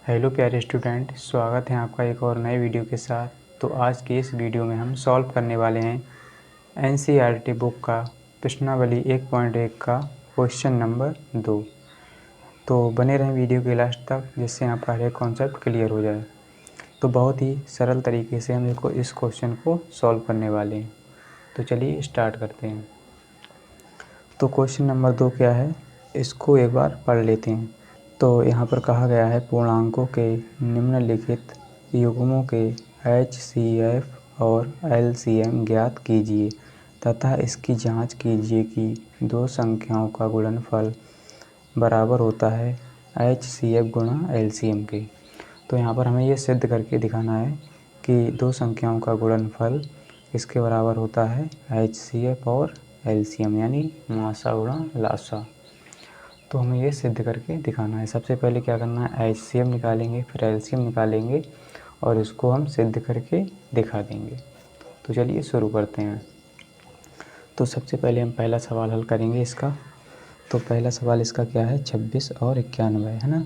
Hello प्यारे student, स्वागत है आपका एक और नए वीडियो के साथ। तो आज की इस वीडियो में हम सॉल्व करने वाले हैं एनसीईआरटी बुक का प्रश्नावली 1.1 का क्वेश्चन नंबर 2। तो बने रहें वीडियो के लास्ट तक, जिससे आपका हर एक कॉन्सेप्ट क्लियर हो जाए। तो बहुत ही सरल तरीके से हम इस क्वेश्चन को सॉल्व करने वाले हैं। तो चलिए स्टार्ट करते हैं। तो क्वेश्चन नंबर 2 क्या है, इसको एक बार पढ़ लेते हैं। तो यहाँ पर कहा गया है पूर्णांकों के निम्नलिखित युग्मों के HCF और LCM ज्ञात कीजिए तथा इसकी जांच कीजिए कि दो संख्याओं का गुणनफल बराबर होता है HCF गुणा LCM के। तो यहाँ पर हमें ये सिद्ध करके दिखाना है कि दो संख्याओं का गुणनफल इसके बराबर होता है HCF और LCM, यानी मासा गुणा लासा। तो हमें ये सिद्ध करके दिखाना है। सबसे पहले क्या करना है, HCF निकालेंगे, फिर LCM निकालेंगे और इसको हम सिद्ध करके दिखा देंगे। तो चलिए शुरू करते हैं। तो सबसे पहले हम पहला सवाल हल करेंगे इसका। तो पहला सवाल इसका क्या है, 26 और 91 है ना।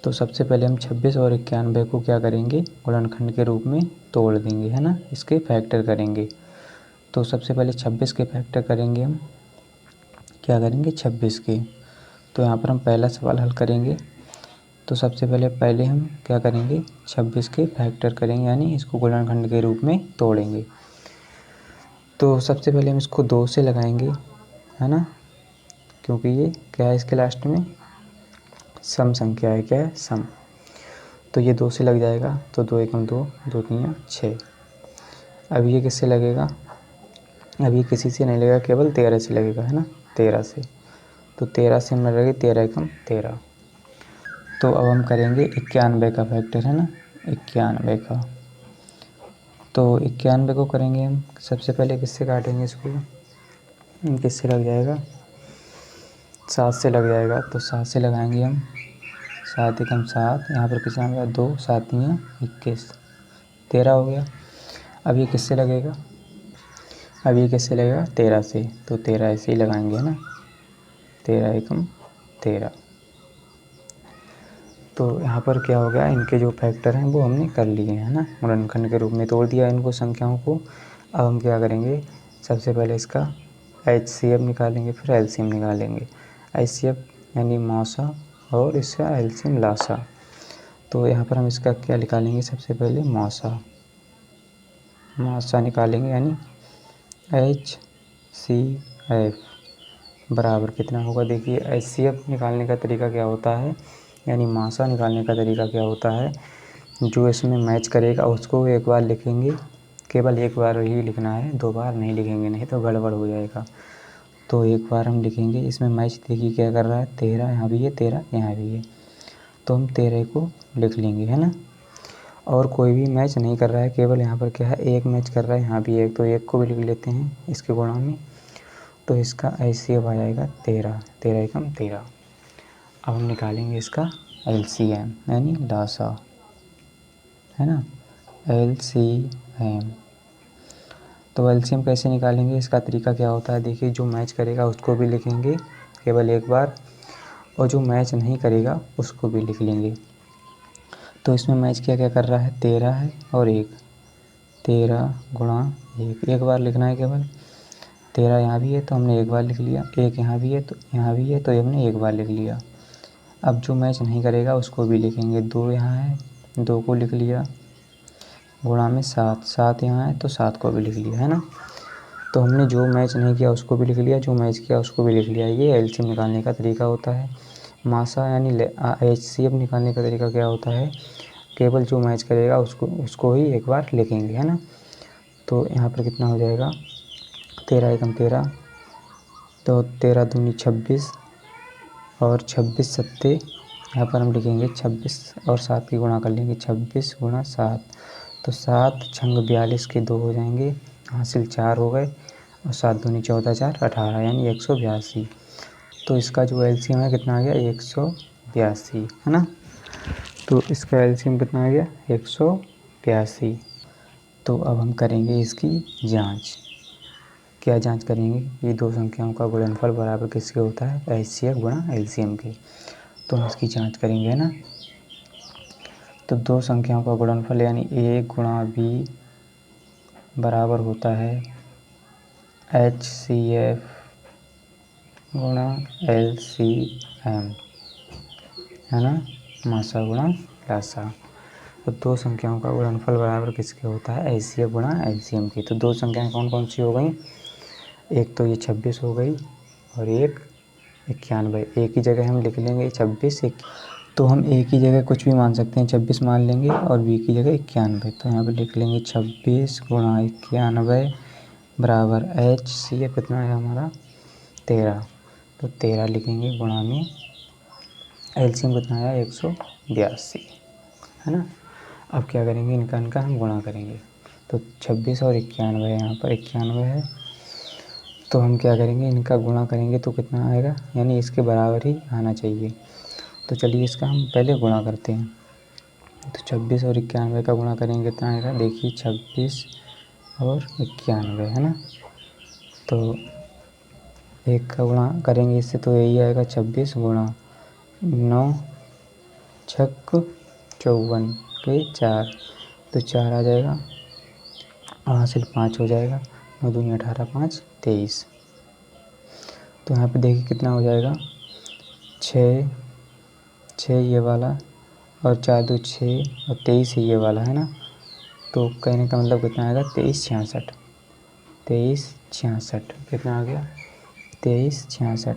तो सबसे पहले हम 26 और 91 को क्या करेंगे, गुणनखंड के रूप में तोड़ देंगे, है ना। इसके फैक्टर करेंगे। तो सबसे पहले 26 के फैक्टर करेंगे, हम क्या करेंगे 26 के। तो यहाँ पर हम पहला सवाल हल करेंगे। तो सबसे पहले हम क्या करेंगे, 26 के फैक्टर करेंगे, यानी इसको गुणनखंड के रूप में तोड़ेंगे। तो सबसे पहले हम इसको 2 से लगाएंगे, है ना, क्योंकि ये क्या है, इसके लास्ट में सम संख्या है। क्या है, सम। तो ये 2 से लग जाएगा। तो 2 एकम 2, 2 तियां 6। अब ये किससे लगेगा, अब ये किसी से नहीं लगेगा, केवल 13 से लगेगा, है ना, 13 से। तो 13 से हम लगेगा 13 एकम 13। तो अब हम करेंगे 91 का फैक्टर, है ना, 91 का। तो 91 को करेंगे हम सबसे पहले किससे काटेंगे इसको, किससे लग जाएगा, 7 से लग जाएगा। तो 7 से लगाएंगे हम, 7 एकम 7, यहाँ पर कितना हो गया 2, 7 तियां 21, 13 हो गया। अब ये किससे लगेगा, अब ये किससे लगेगा 13 से। तो 13 ऐसे ही लगाएंगे, है ना, 13 एकम 13। तो यहाँ पर क्या हो गया, इनके जो फैक्टर हैं वो हमने कर लिए हैं, ना, गुणनखंड के रूप में तोड़ दिया इनको संख्याओं को। अब हम क्या करेंगे, सबसे पहले इसका HCF निकालेंगे, फिर LCM निकालेंगे। HCF यानी मौसा और इसका LCM लासा। तो यहाँ पर हम इसका क्या निकालेंगे, सबसे पहले मौसा, मौसा निकालेंगे, यानी HCF बराबर कितना होगा। देखिए HCF निकालने का तरीका क्या होता है, यानी मासा निकालने का तरीका क्या होता है, जो इसमें मैच करेगा उसको एक बार लिखेंगे, केवल एक बार ही लिखना है, 2 बार नहीं लिखेंगे, नहीं तो गड़बड़ हो जाएगा। तो एक बार हम लिखेंगे, इसमें मैच देखिए क्या कर रहा है, 13 यहाँ भी है, 13 यहाँ भी है, तो हम 13 को लिख लेंगे, है ना। और कोई भी मैच नहीं कर रहा है, केवल यहाँ पर क्या है, एक मैच कर रहा है, यहाँ भी एक, तो एक को भी लिख लेते हैं इसके गुणा में। तो इसका HCF आ जाएगा 13, 13 एकम 13। अब हम निकालेंगे इसका LCM, यानी लासा, है ना, LCM। तो LCM कैसे निकालेंगे, इसका तरीका क्या होता है, देखिए जो मैच करेगा उसको भी लिखेंगे केवल एक बार, और जो मैच नहीं करेगा उसको भी लिख लेंगे। तो इसमें मैच क्या क्या कर रहा है, 13 है और 1, 13 गुणा 1, एक बार लिखना है केवल। 13 यहाँ भी है तो हमने एक बार लिख लिया, 1 यहाँ भी है तो यहाँ भी है तो हमने एक बार लिख लिया। अब जो मैच नहीं करेगा उसको भी लिखेंगे, 2 यहाँ है, 2 को लिख लिया, गुणा में 7, 7 यहाँ है तो 7 को भी लिख लिया, है ना। तो हमने जो मैच नहीं किया उसको भी लिख लिया, जो मैच किया उसको भी लिख लिया। ये LCM निकालने का तरीका होता है। मासा यानी HCF निकालने का तरीका क्या होता है, केवल जो मैच करेगा उसको ही एक बार लिखेंगे, है ना। तो यहाँ पर कितना हो जाएगा, 13 एकम 13, तो 13 दूनी 26 और 26 सत्ते, यहाँ पर हम लिखेंगे 26 और 7 की गुणा कर लेंगे, 26 गुणा 7, तो 7 छंग 42 के 2 हो जाएंगे, हासिल 4 हो गए, और 7 दूनी 14, 4 18, यानी 182। तो इसका जो LCM है कितना आ गया, 182, है ना। तो इसका LCM कितना आ गया, 182। तो अब हम करेंगे इसकी जांच। क्या जांच करेंगे, ये दो संख्याओं का गुणनफल बराबर किसके होता है, HCF गुणा LCM के। तो हम इसकी जांच करेंगे, है ना। तो दो संख्याओं का गुणनफल यानी a गुणा b बराबर होता है HCF गुणा LCM, है ना, मासा गुणा लासा। तो दो संख्याओं का गुणनफल बराबर किसके होता है? HCF गुणा LCM की। तो दो संख्याएं कौन कौन सी हो गई? एक तो ये 26 हो गई और एक 91। एक ही जगह हम लिख लेंगे 26 तो हम एक ही जगह कुछ भी मान सकते हैं, 26 मान लेंगे और b की जगह 91। तो यहाँ पे लिख लेंगे 26 गुणा 91 बराबर HCF कितना है हमारा? 13। तो 13 लिखेंगे गुणा में LCM कितना आया? 182, है ना। अब क्या करेंगे, इनका हम गुणा करेंगे। तो 26 और 91 है, यहाँ पर 91 है, तो हम क्या करेंगे, इनका गुणा करेंगे तो कितना आएगा, यानी इसके बराबर ही आना चाहिए। तो चलिए इसका हम पहले गुणा करते हैं। तो 26 और 91 का गुणा करेंगे कितना आएगा? देखिए 26 और 91, है ना। तो एक का गुणा करेंगे इससे तो यही आएगा 26 गुणा 9 छक्क 54 के 4, तो 4 आ जाएगा, हासिल 5 हो जाएगा, 9 दूनी 18 5 23। तो यहाँ पे देखिए कितना हो जाएगा, 6 ये वाला और 4 2 6 और 23 ये वाला, है ना। तो कहने का मतलब कितना आएगा? 2366। 2366 कितना आ गया? 2366।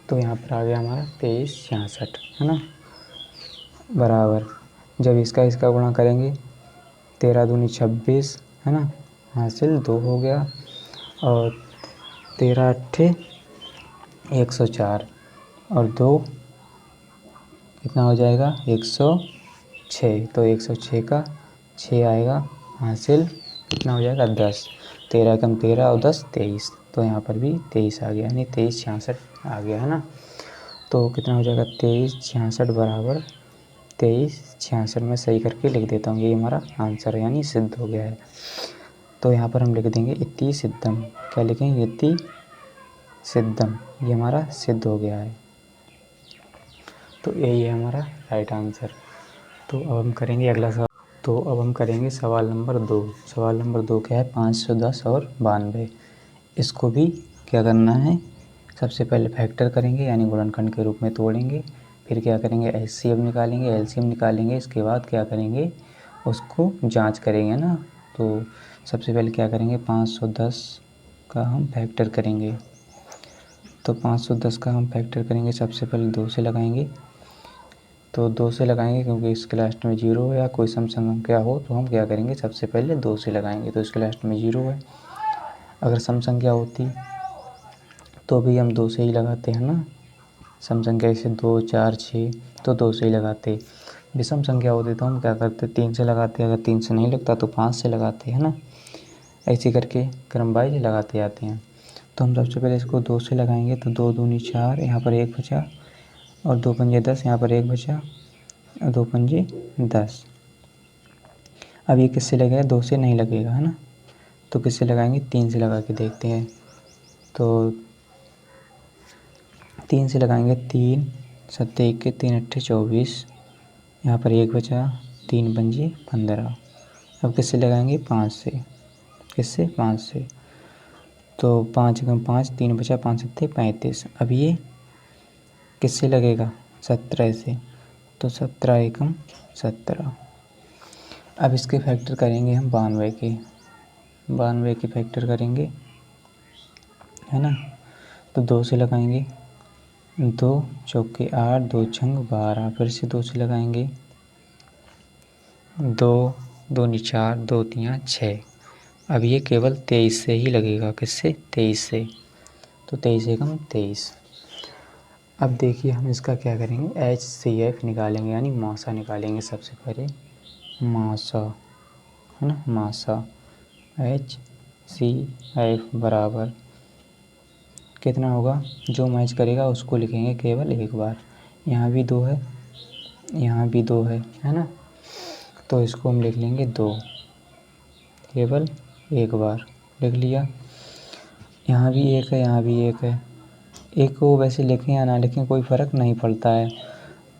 तो यहाँ पर आ गया हमारा 2366, है ना, बराबर। जब इसका गुणा करेंगे 13 दूनी 26, है ना, हासिल 2 हो गया और 13 अट्ठे 104 और 2 कितना हो जाएगा? 106। तो 106 का 6 आएगा, हासिल कितना हो जाएगा? 10। 13 कम 13 और 10 23। तो यहाँ पर भी 23 आ गया, यानी 2366 आ गया, है ना। तो कितना हो जाएगा? 2366 बराबर 2366 में सही करके लिख देता हूँ, ये हमारा आंसर है, यानी सिद्ध हो गया है। तो यहाँ पर हम लिख देंगे इति सिद्धम। क्या लिखेंगे? इति सिद्धम, ये हमारा सिद्ध हो गया है। तो यही है हमारा राइट आंसर। तो अब हम करेंगे अगला सवाल। तो अब हम करेंगे सवाल नंबर 2। सवाल नंबर 2 क्या है? 510 और 92। इसको भी क्या करना है, सबसे पहले फैक्टर करेंगे यानी गुणनखंड के रूप में तोड़ेंगे, फिर क्या करेंगे, HCF निकालेंगे, LCM निकालेंगे, इसके बाद क्या करेंगे, उसको जांच करेंगे ना। तो सबसे पहले क्या करेंगे, 510 का हम फैक्टर करेंगे। तो 510 का हम फैक्टर करेंगे, सबसे पहले 2 से लगाएंगे। तो 2 से लगाएंगे क्योंकि इसके लास्ट में 0 है या कोई सम संख्या हो तो हम क्या करेंगे, सबसे पहले 2 से लगाएंगे। तो इसके लास्ट में 0 है। अगर सम संख्या होती तो भी हम 2 से ही लगाते हैं ना। सम संख्या जैसे 2 4 6 तो 2 से ही लगाते। विषम संख्या होती तो हम क्या करते, 3 से लगाते। अगर 3 से नहीं लगता तो 5 से लगाते हैं ना। ऐसे करके क्रम वाइज लगाते जाते हैं। तो हम सबसे पहले इसको 2 से लगाएंगे। तो 2 दूनी 4, यहाँ पर 1 बचा और 2 पंजे 10, यहाँ पर 1 बचा और 2 पंजे 10। अब ये किससे लगेगा? 2 से नहीं लगेगा, है ना। तो किससे लगाएंगे? 3 से लगा के देखते हैं। तो 3 से लगाएंगे, 3 7 1 के 3 अट्ठे 24, यहाँ पर 1 बचा, 3 पंजे 15। अब किससे लगाएंगे? 5 से। किससे? 5 से। तो 5 एकम 5, 3 बचा, 5 सत्ते 35। अब ये किससे लगेगा? 17 से। तो 17 एकम 17। अब इसके फैक्टर करेंगे हम 92 के। 92 के फैक्टर करेंगे, है ना। तो 2 से लगाएंगे, 2 चौके 8, 2 छंग 12। फिर से 2 से लगाएंगे, 2 दूनी 4, 2 तियाँ 6। अब ये केवल 23 से ही लगेगा। किससे? 23 से। तो 23 एकम 23। अब देखिए हम इसका क्या करेंगे, HCF निकालेंगे यानी मासा निकालेंगे। सबसे पहले मासा, है ना, मासा HCF बराबर कितना होगा, जो मैच करेगा उसको लिखेंगे केवल एक बार। यहाँ भी 2 है, यहाँ भी 2 है ना। तो इसको हम लिख लेंगे 2, केवल एक बार लिख लिया। यहाँ भी 1 है, यहाँ भी 1 है। एक को वैसे लिखें या ना लिखें कोई फ़र्क नहीं पड़ता है।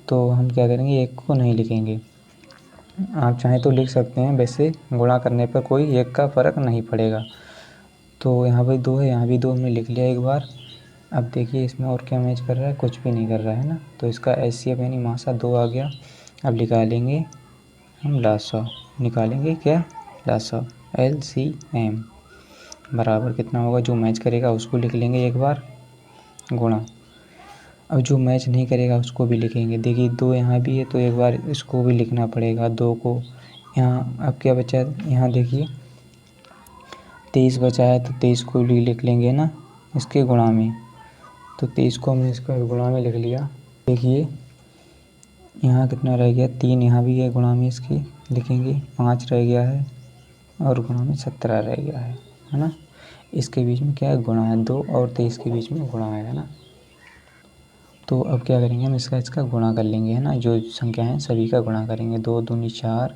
तो हम क्या करेंगे, एक को नहीं लिखेंगे। आप चाहें तो लिख सकते हैं, वैसे गुणा करने पर कोई एक का फ़र्क नहीं पड़ेगा। तो यहाँ पे 2 है, यहाँ भी 2 हमने लिख लिया एक बार। अब देखिए इसमें और क्या मैच कर रहा है, कुछ भी नहीं कर रहा है ना। तो इसका HCF यानी मासा 2 आ गया। अब निकालेंगे हम लासा, निकालेंगे क्या, लासा LCM बराबर कितना होगा, जो मैच करेगा उसको लिख लेंगे एक बार, गुणा अब जो मैच नहीं करेगा उसको भी लिखेंगे। देखिए 2 यहाँ भी है तो एक बार इसको भी लिखना पड़ेगा, 2 को यहाँ। अब क्या बचा है, यहाँ देखिए 23 बचा है तो 23 को भी लिख लेंगे ना इसके गुणा में। तो 23 को हमने इसका गुणा में लिख लिया। देखिए यहाँ कितना रह गया, 3 यहाँ भी है गुणा में इसके लिखेंगे, 5 रह गया है और गुणा में 17 रह गया है ना। इसके बीच में क्या है, गुणा है, 2 और 23 के बीच में गुणा है ना। तो अब क्या करेंगे हम, इसका गुणा कर लेंगे है ना, जो संख्या है सभी का गुणा करेंगे। 2 दूनी 4,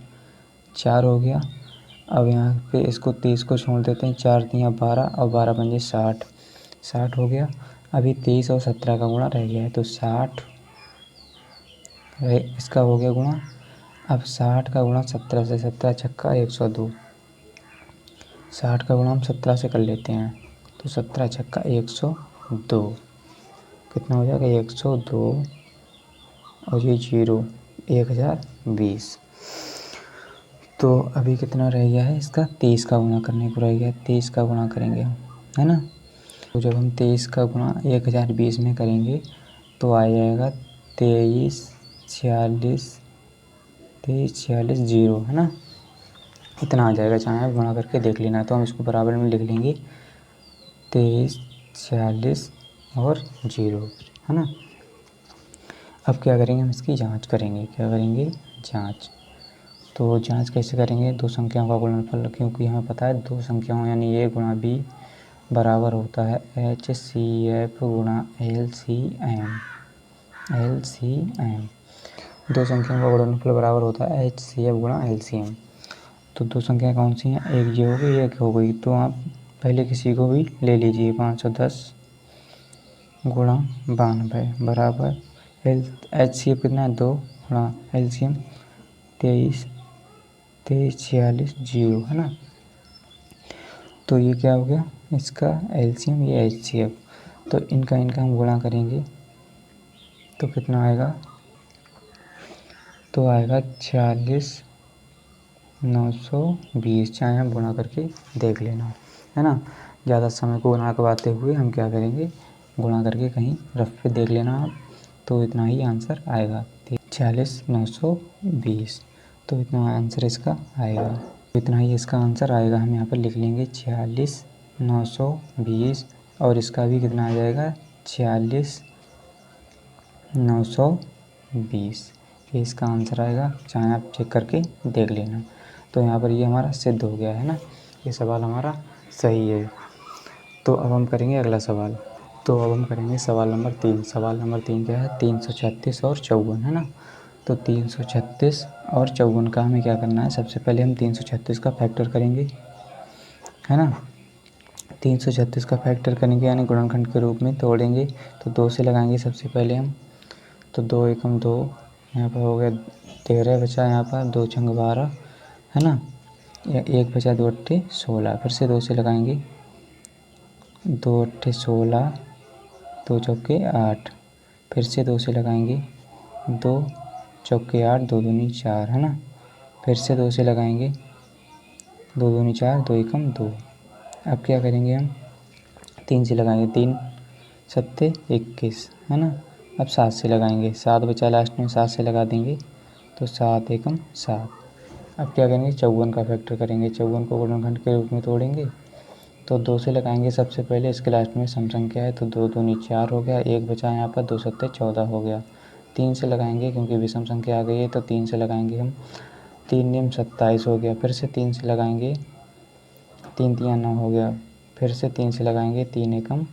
4 हो गया। अब यहाँ पे इसको 23 को छोड़ देते हैं, 4 तिया 12 और 12 पंजे 60, 60 हो गया। अभी 23 और 17 का गुणा रह गया है तो 60 इसका हो गया गुणा। अब 60 का गुणा 17 से, 17 छक्का 102, 60 का गुणा हम 17 से कर लेते हैं तो 17 छक्का 102 कितना हो जाएगा, 102 और ये 0, 1020। तो अभी कितना रह गया है इसका, 23 का गुणा करने को रह गया, 23 का गुणा करेंगे हम है ना। तो जब हम 23 का गुणा 1020 में करेंगे तो आ जाएगा 2346 0 है ना, इतना आ जाएगा। चाहे आप गुणा करके देख लेना। तो हम इसको बराबर में लिख लेंगे 23 46 और 0 है ना। अब क्या करेंगे, हम इसकी जांच करेंगे, क्या करेंगे, जांच। तो जांच कैसे करेंगे, दो संख्याओं का गुणनफल, क्योंकि हमें पता है दो संख्याओं यानी A गुणा B बराबर होता है HCF गुणा LCM। दो संख्याओं का गुणनफल बराबर होता है HCF गुणा LCM। तो दो संख्याएं कौन सी हैं, एक ये हो गई एक हो गई। तो आप पहले किसी को भी ले लीजिए, 510 गुणा 92 बराबर HCF कितना है 2 गुणा LCM 23 46 0 है ना। तो ये क्या हो गया, इसका LCM ये HCF। तो इनका हम गुणा करेंगे तो कितना आएगा, तो आएगा 46 920। चाहे हम गुणा करके देख लेना है ना। ज़्यादा समय को ना गवाते हुए हम क्या करेंगे, गुणा करके कहीं रफ पे देख लेना आप, तो इतना ही आंसर आएगा 46 920। तो इतना आंसर इसका आएगा, इतना ही इसका आंसर आएगा। हम यहाँ पर लिख लेंगे 46 920 और इसका भी कितना आ जाएगा 46 920। ये इसका आंसर आएगा, चाहे आप चेक करके देख लेना। तो यहाँ पर ये हमारा सिद्ध हो गया है ना, ये सवाल हमारा सही है। तो अब हम करेंगे अगला सवाल। तो अब हम करेंगे सवाल नंबर 3। सवाल नंबर 3 क्या है, 336 और 54 है ना। तो 336 और 54 का हमें क्या करना है, सबसे पहले हम 336 का फैक्टर करेंगे है ना। 336 का फैक्टर करेंगे यानी गुणनखंड के रूप में तोड़ेंगे। तो 2 से लगाएंगे सबसे पहले हम, तो 2 एकम 2, यहाँ पर हो गया 13 बचा, यहाँ पर 2 छंग 12 है ना, एक बचा 2 अट्ठे 16। फिर से 2 से लगाएंगे, 2 अट्ठे 16, 2 चौके 8। फिर से 2 से लगाएंगे, 2 चौके 8, 2 दूनी 4 है ना। फिर से 2 से लगाएंगे, 2 दूनी 4, 2 एकम 2। अब क्या करेंगे हम, 3 से लगाएंगे, 3 सत्ते 21 है ना। अब 7 से लगाएंगे, 7 बचा लास्ट में, 7 से लगा देंगे तो 7 एकम 7। अब क्या करेंगे, 54 का फैक्टर करेंगे, 54 को गुणनखंड के रूप में तोड़ेंगे। तो 2 से लगाएंगे सबसे पहले, इसके लास्ट में सम संख्या है तो 2 दूनी 4 हो गया, एक बचा यहाँ पर, 2 सत्ते 14 हो गया। 3 से लगाएंगे क्योंकि विषम संख्या आ गई है तो 3 से लगाएंगे हम, 3 नियम 27 हो गया। फिर से 3 से लगाएंगे, 3 तिया 9 हो गया। फिर से 3 से लगाएंगे, 3 एकम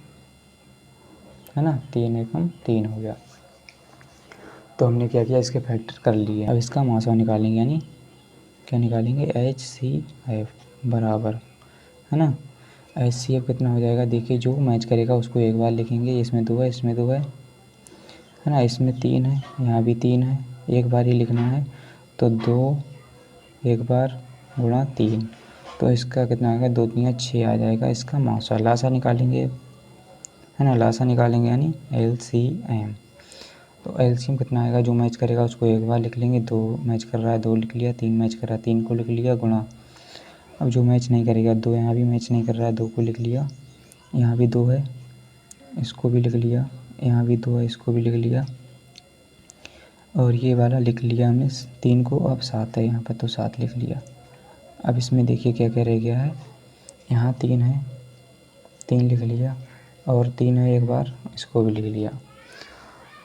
है ना, 3 एकम 3 हो गया। तो हमने क्या किया, इसके फैक्टर कर लिए। अब इसका मासा निकालेंगे, यानी क्या निकालेंगे, HCF बराबर है ना। HCF कितना हो जाएगा, देखिए जो मैच करेगा उसको एक बार लिखेंगे, इसमें 2 है इसमें 2 है है ना। इसमें 3 है, यहाँ भी 3 है, एक बार ही लिखना है। तो 2 एक बार गुणा 3, तो इसका कितना आएगा, 2 3 6 आ जाएगा इसका मासा। लासा निकालेंगे, है ना, लासा निकालेंगे यानी LCM। तो LCM कितना आएगा, जो मैच करेगा उसको एक बार लिख लेंगे। 2 मैच कर रहा है 2 लिख लिया, 3 मैच कर रहा है 3 को लिख लिया, गुणा। अब जो मैच नहीं करेगा 2, यहाँ भी मैच नहीं कर रहा है 2 को लिख लिया, यहाँ भी 2 है इसको भी लिख लिया, यहाँ भी 2 है इसको भी लिख लिया, और ये वाला लिख लिया हमने 3 को। अब 7 है यहाँ पर तो 7 लिख लिया। अब इसमें देखिए क्या क्या रह गया है, यहाँ 3 है 3 लिख लिया, और 3 है एक बार इसको भी लिख लिया।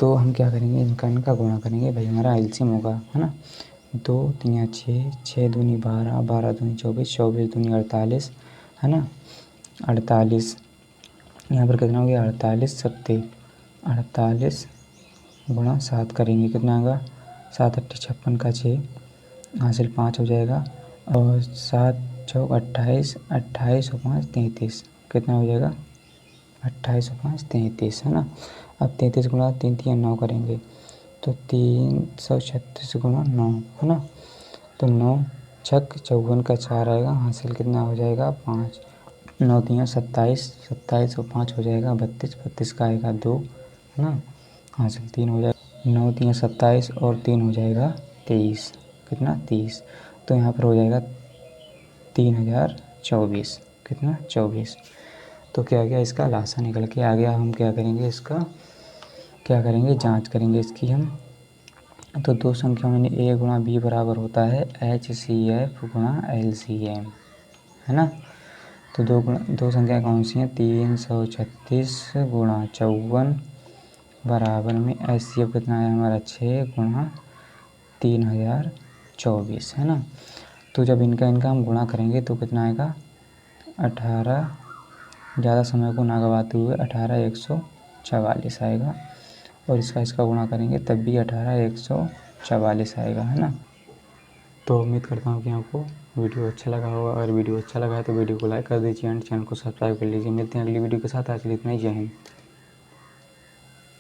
तो हम क्या करेंगे, इनका गुणा करेंगे भाई, हमारा एलसीएम होगा, है ना। 2 3 6, 6 दूनी 12, 12 दूनी 24, 24 दूनी 48, है ना। 48 यहाँ पर कितना हो गया, 48 सत्ते 48 गुणा 7 करेंगे, कितना आएगा, 7 8 56 का 6 हासिल 5 हो जाएगा, और 7 चौक 28, 28 और 5 33, कितना हो जाएगा, 28 और 5 33, है ना। अब 33 गुणा 3 3 9 करेंगे, तो 336 गुणा 9, है ना। तो 9 छक 54 का 4 आएगा, हासिल कितना हो जाएगा 5, 9 3 27, 27 और 5 हो जाएगा 32, 32 का आएगा 2, है ना, हासिल 3 हो जाएगा। 9 3 27 और 3 हो जाएगा 23, कितना 30। तो यहाँ पर हो जाएगा 3024, कितना 24। तो क्या गया, इसका लासा निकल के आ गया। हम क्या करेंगे, इसका क्या करेंगे, जांच करेंगे इसकी हम। तो 2 संख्याओं में A गुणा B बराबर होता है HCF गुणा LCM, है ना। तो 2 संख्या कौन सी हैं, 336 गुणा 54 बराबर में HCF कितना है हमारा 6 गुणा 3024, है ना। तो जब इनका हम गुणा करेंगे तो कितना आएगा, 18, ज़्यादा समय को ना गवाते हुए 18 144 आएगा, और इसका गुणा करेंगे तब भी 18 144 आएगा, है ना। तो उम्मीद करता हूँ कि आपको वीडियो अच्छा लगा होगा। अगर वीडियो अच्छा लगा है तो वीडियो को लाइक कर दीजिए एंड चैनल को सब्सक्राइब कर लीजिए। मिलते हैं अगली वीडियो के साथ, आज के लिए इतना ही, जय हिंद।